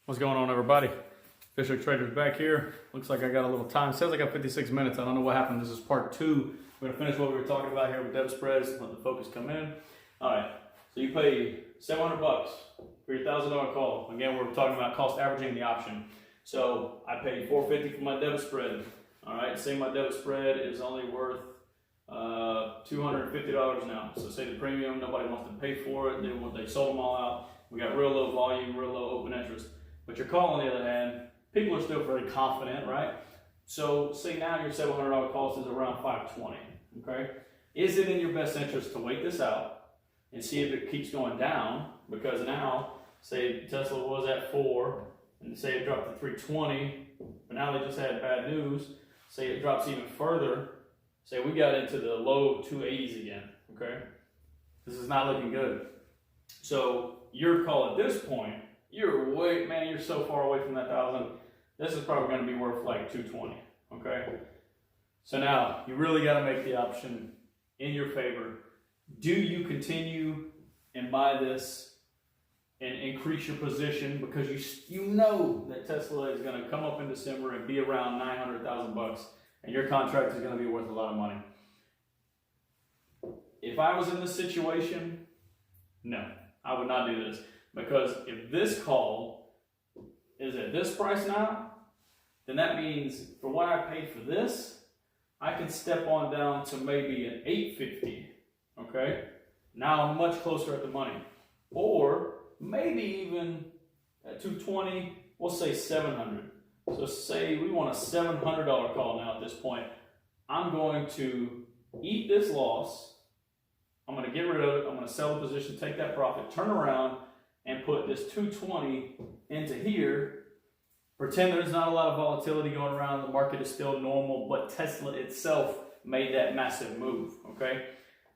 What's going on, everybody? Official Traders back here. Looks like I got a little time. It says I got 56 minutes. I don't know what happened. This is part two. We're gonna finish what we were talking about here with debit spreads. Let the focus come in. All right. So you pay $700 for your $1,000 call. Again, we're talking about cost averaging the option. So I paid $450 for my debit spread. All right. Say my debit spread is only worth $250 now. So say the premium, nobody wants to pay for it. They sold them all out. We got real low volume, real low open interest. But your call, on the other hand, people are still very confident, right? So say now your $700 cost is around $520, okay? Is it in your best interest to wait this out and see if it keeps going down? Because now, say Tesla was at 4, and say it dropped to 320, but now they just had bad news. Say it drops even further. Say we got into the low 280s again, okay? This is not looking good. So your call at this point, you're so far away from that 1,000. This is probably going to be worth like 220, okay? So now you really got to make the option in your favor. Do you continue and buy this and increase your position because you know that Tesla is going to come up in December and be around 900,000 bucks, and your contract is going to be worth a lot of money? If I was in this situation, no, I would not do this. Because if this call is at this price now, then that means for what I paid for this, I can step on down to maybe an $850, okay? Now I'm much closer at the money. Or maybe even at 220, we'll say $700. So say we want a $700 call now at this point. I'm going to eat this loss. I'm going to get rid of it. I'm going to sell the position, take that profit, turn around, and put this 220 into here. Pretend there's not a lot of volatility going around. The market is still normal, but Tesla itself made that massive move, okay?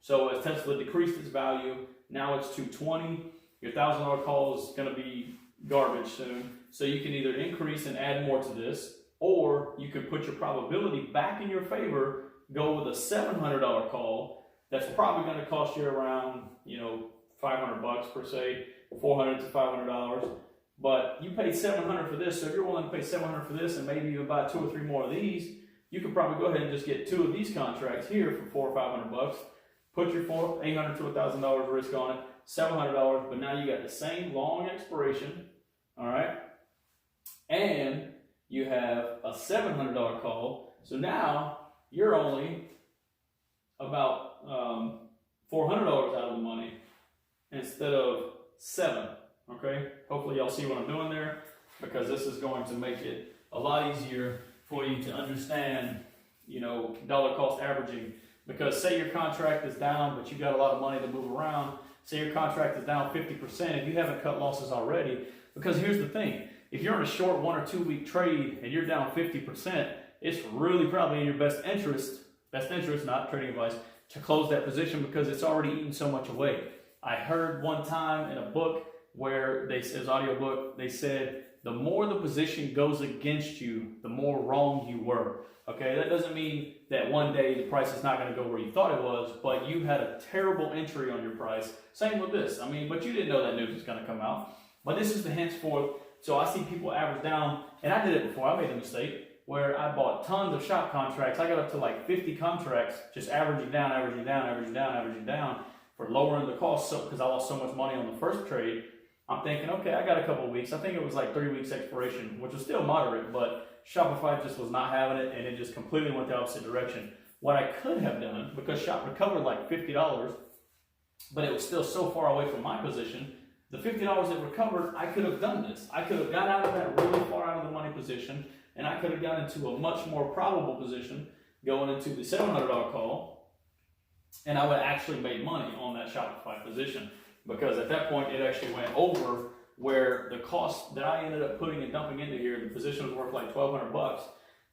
So as Tesla decreased its value, now it's 220. Your $1,000 call is going to be garbage soon. So you can either increase and add more to this, or you can put your probability back in your favor, go with a $700 call. That's probably going to cost you around, $500 per se. $400 to $500, but you paid $700 for this. So if you're willing to pay $700 for this, and maybe you buy 2 or 3 more of these, you could probably go ahead and just get 2 of these contracts here for $400 or $500. Put your $800 to $1,000 risk on it, $700. But now you got the same long expiration, all right, and you have a $700 call. So now you're only about $400 out of the money instead of 7, okay? Hopefully y'all see what I'm doing there, because this is going to make it a lot easier for you to understand, dollar cost averaging. Because say your contract is down, but you got a lot of money to move around. Say your contract is down 50% if you haven't cut losses already. Because here's the thing, if you're in a short 1 or 2 week trade and you're down 50%, it's really probably in your best interest, not trading advice, to close that position, because it's already eaten so much away. I heard one time in a book where it was audiobook, they said the more the position goes against you, the more wrong you were. Okay, that doesn't mean that one day the price is not going to go where you thought it was, but you had a terrible entry on your price. Same with this. But you didn't know that news was going to come out. But this is the henceforth. So I see people average down, and I did it before. I made a mistake where I bought tons of shop contracts. I got up to like 50 contracts, just averaging down, for lowering the cost, because I lost so much money on the first trade. I'm thinking, okay, I got a couple of weeks. I think it was like 3 weeks expiration, which was still moderate, but Shopify just was not having it, and it just completely went the opposite direction. What I could have done, because Shop recovered like $50, but it was still so far away from my position, the $50 it recovered, I could have done this. I could have got out of that really far out of the money position, and I could have got into a much more probable position going into the $700 call, and I would have actually made money on that Shopify position, because at that point it actually went over where the cost that I ended up putting and dumping into here, the position was worth like $1,200,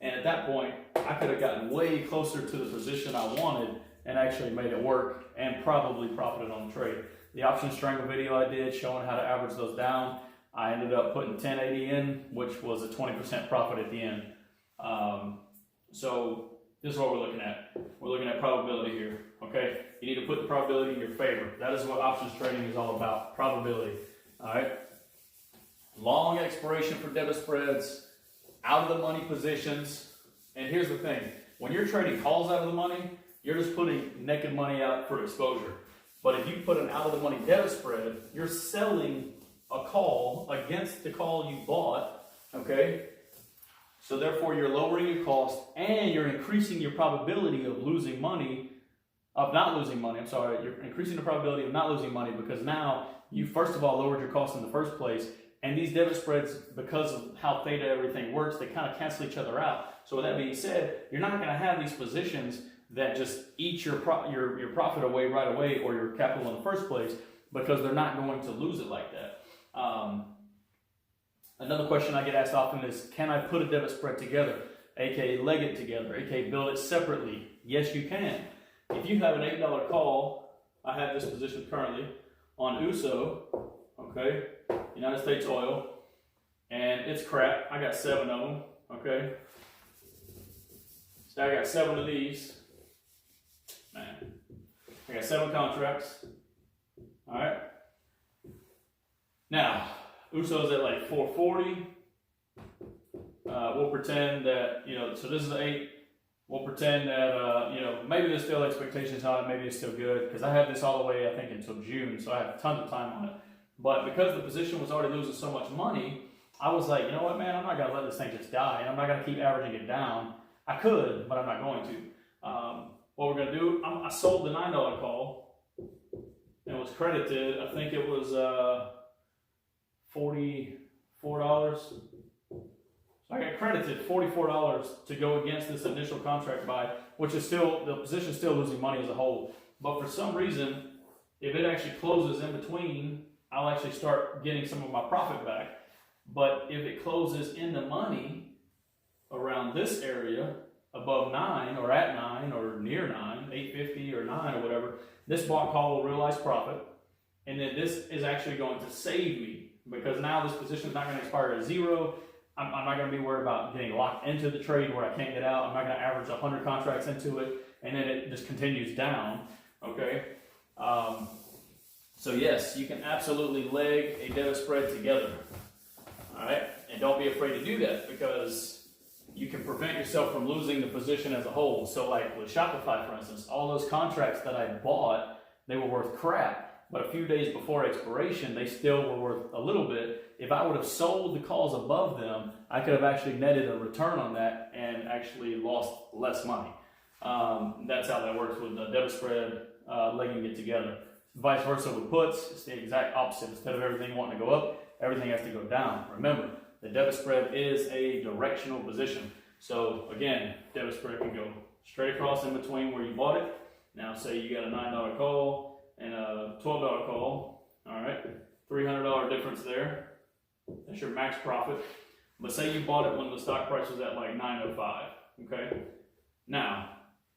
and at that point I could have gotten way closer to the position I wanted and actually made it work and probably profited on the trade. The option strangle video I did showing how to average those down, I ended up putting 1080 in, which was a 20% profit at the end. So this is what we're looking at. We're looking at probability here, okay? You need to put the probability in your favor. That is what options trading is all about, probability, all right? long expiration for debit spreads, out of the money positions. And here's the thing, when you're trading calls out of the money, you're just putting naked money out for exposure. But if you put an out of the money debit spread, you're selling a call against the call you bought, okay? So therefore you're lowering your cost and you're increasing your probability of losing money, you're increasing the probability of not losing money because now you first of all lowered your cost in the first place, and these debit spreads, because of how theta everything works, they kind of cancel each other out. So with that being said, you're not going to have these positions that just eat your profit away right away, or your capital in the first place, because they're not going to lose it like that. Another question I get asked often is, can I put a debit spread together, aka leg it together, aka build it separately? Yes, you can. If you have an $8 call, I have this position currently on USO, okay, United States Oil, and it's crap. I got 7 of them, okay. So I got 7 of these. Man, I got 7 contracts. All right. Now, USO's at like 440. We'll pretend that, so this is 8. We'll pretend that, maybe there's still expectations on it. Maybe it's still good, because I had this all the way, I think, until June. So I have tons of time on it. But because the position was already losing so much money, I was like, you know what, man, I'm not going to let this thing just die. And I'm not going to keep averaging it down. I could, but I'm not going to. What we're going to do, I sold the $9 call and was credited, I think it was $44. So I got credited $44 to go against this initial contract buy, which is still, the position is still losing money as a whole. But for some reason, if it actually closes in between, I'll actually start getting some of my profit back. But if it closes in the money around this area, above 9 or at 9 or near 9, 850 or 9 or whatever, this bought call will realize profit. And then this is actually going to save me, because now this position is not going to expire at 0. I'm not going to be worried about getting locked into the trade where I can't get out. I'm not going to average 100 contracts into it and then it just continues down, okay? So yes, you can absolutely leg a debit spread together, all right? And don't be afraid to do that, because you can prevent yourself from losing the position as a whole. So like with Shopify, for instance, all those contracts that I bought, they were worth crap. But a few days before expiration, they still were worth a little bit. If I would have sold the calls above them, I could have actually netted a return on that and actually lost less money. That's how that works with the debit spread, legging it together. Vice versa with puts, it's the exact opposite. Instead of everything wanting to go up, everything has to go down. Remember, the debit spread is a directional position. So again, debit spread can go straight across in between where you bought it. Now say you got a $9 call and a $12 call, all right, $300 difference there. That's your max profit. But say you bought it when the stock price was at like 905, okay? Now,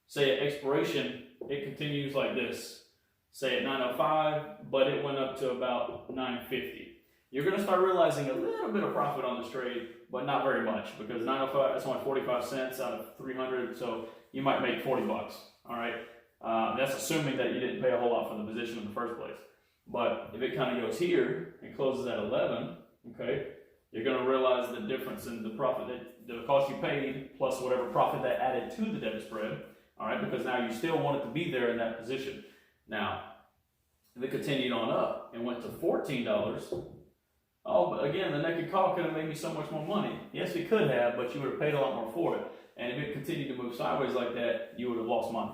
say at expiration, it continues like this. Say at 905, but it went up to about 950. You're gonna start realizing a little bit of profit on this trade, but not very much, because 905, that's only 45 cents out of 300, so you might make 40 bucks, all right? That's assuming that you didn't pay a whole lot for the position in the first place. But if it kind of goes here and closes at 11, okay, you're going to realize the difference in the profit, the cost you paid plus whatever profit that added to the debit spread, all right, because now you still want it to be there in that position. Now, if it continued on up and went to $14, oh, but again, the naked call could have made me so much more money. Yes, it could have, but you would have paid a lot more for it. And if it continued to move sideways like that, you would have lost money.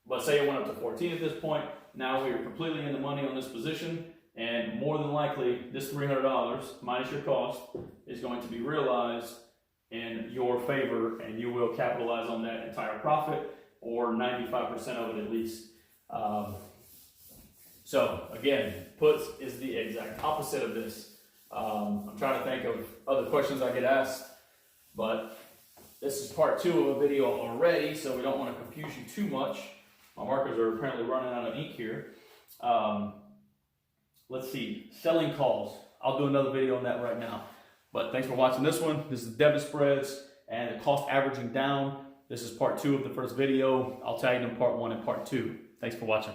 But say it went up to 14 at this point, now we are completely in the money on this position, and more than likely this $300 minus your cost is going to be realized in your favor, and you will capitalize on that entire profit, or 95% of it at least. So again, puts is the exact opposite of this. I'm trying to think of other questions I get asked, but this is part 2 of a video already, so we don't want to confuse you too much. My markers are apparently running out of ink here. Let's see, selling calls. I'll do another video on that right now. But thanks for watching this one. This is debit spreads and the cost averaging down. This is part 2 of the first video. I'll tag them part 1 and part 2. Thanks for watching.